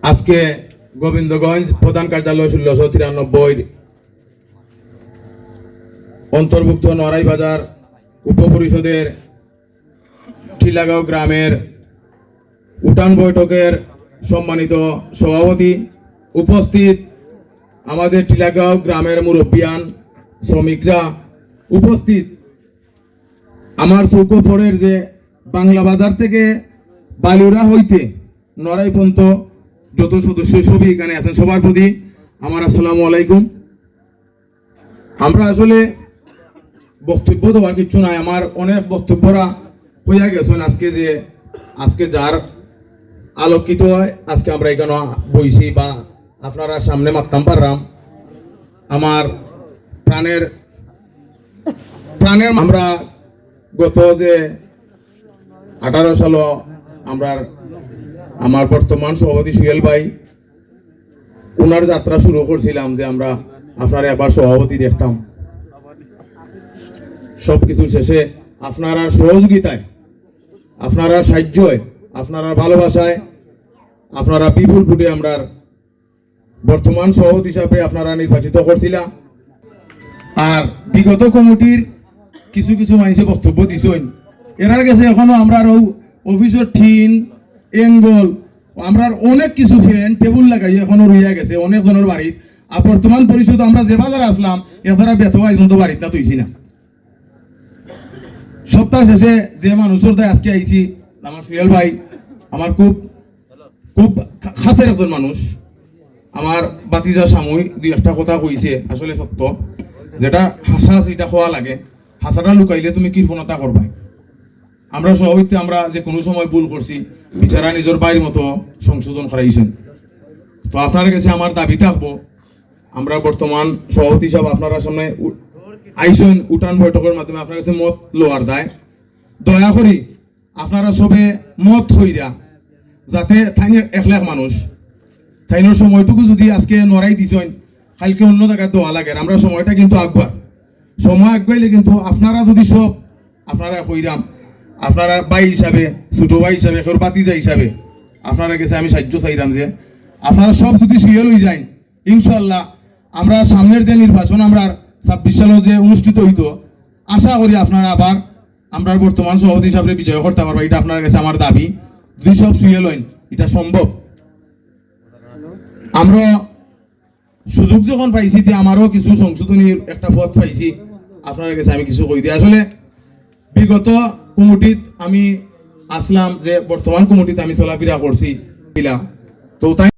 আজকে গোবিন্দগঞ্জ প্রধান কার্যালয় 1693 অন্তর্ভুক্ত নড়াই বাজার উপপরিষদের টিলাগাঁও গ্রামের উঠান বৈঠকের সম্মানিত সভাপতি, উপস্থিত আমাদের টিলাগাঁও গ্রামের মুরব্বিয়ান, শ্রমিকরা উপস্থিত, আমার চৌকোফরের যে বাংলা বাজার থেকে বালিউরা হইতে নড়াই পর্যন্ত যত সদস্য সবই এখানে আছেন, সবার প্রতি আমার আসসালামু আলাইকুম। আমরা আসলে বক্তব্য দেওয়ার কিছু নাই, আমার অনেক বক্তব্যরা হইয়া গেছেন। আজকে যার আলোকিত হয় আজকে আমরা এখানে বইছি বা আপনারা সামনে মারতাম পারলাম, আমার প্রাণের আমরা গত যে 18 সাল আমার বর্তমান সভাপতি সুয়েল ভাই ওনার যাত্রা শুরু করছিলাম যে আমরা আপনারা এবার সভাপতি দেখতাম। সবকিছু শেষে আপনারা সহযোগিতায়, আপনারা সাহায্যয়, আপনারা ভালোবাসায়, আপনারা বিপুল ভোটে আমরা বর্তমান সভাপতি হিসাবে আপনারা নির্বাচিত করছিলাম। আর বিগত কমিটির কিছু কিছু মানুষে বক্তব্য দিছেন, এরার কাছে এখনো আমরা অফিসের ঠিন এঙ্গল আমরা অনেক কিছু ফ্যান টেবুল লাগাই এখনো রইয়া গেছে অনেক জনের বাড়িত। আর বর্তমান পরিষদ আমরা যে বাজার আসলাম এছাড়া বেতোয়া পর্যন্ত বাড়িত না তুইছি না। সপ্তাহ শেষে যে মানুষের তাই আজকে আইছি আমার সুয়েল ভাই, আমার খুব খুব খাসের একজন মানুষ। আমার বাতিজা সাময়িক দুই একটা কথা কইছে, আসলে সত্য, যেটা হাসা এটা খোয়া লাগে, হাসাটা লুকাইলে তুমি কৃপণতা করবাই। আমরা সভাপতি আমরা যে কোনো সময় ভুল করছি, বিচারা নিজের বাইরের মতো সংশোধন করাইছেন। তো আপনার কাছে আমার দাবি থাকবো, আমরা বর্তমান সভাপতি হিসাবে আপনারা সামনে আইসেন উঠান বৈঠকের মাধ্যমে আপনার কাছে মত লোয়ার দায়, দয়া করি আপনারা সবে মত হইরা যাতে থাইনে 1 লাখ মানুষ থাইনের সময়টুকু যদি আজকে নড়াই দিছেন কালকে অন্য জায়গায় দোয়া লাগে। আমরা সময়টা কিন্তু সময় আগবাইলে কিন্তু আপনারা যদি সব আপনারা কইরাম, আপনারা ভাই হিসাবে, ছোট ভাই হিসাবে, বাতিজা হিসাবে আপনারা কাছে আমি সাহায্য চাইলাম যে আপনারা সব যদি সিরিয়াল হয়ে যায়, ইনশাল্লাহ আমরা সামনের যে নির্বাচন আমরা 26 সালে যে অনুষ্ঠিত হইতো, আশা করি আপনারা আবার আমরা বর্তমান সভাপতি হিসাবে বিজয় করতে পারবো। এটা আপনার কাছে আমার দাবি, যদি সব সিরিয়াল হইন এটা সম্ভব। আমরা সুযোগ যখন পাইছি আমারও কিছু সংশোধনীর একটা পথ পাইছি, আপনার কাছে আমি কিছু কই দিই। আসলে বিগত কমিটিত আমি আসলাম যে বর্তমান কমিটিতে আমি চলাফেরা করছি তো তাই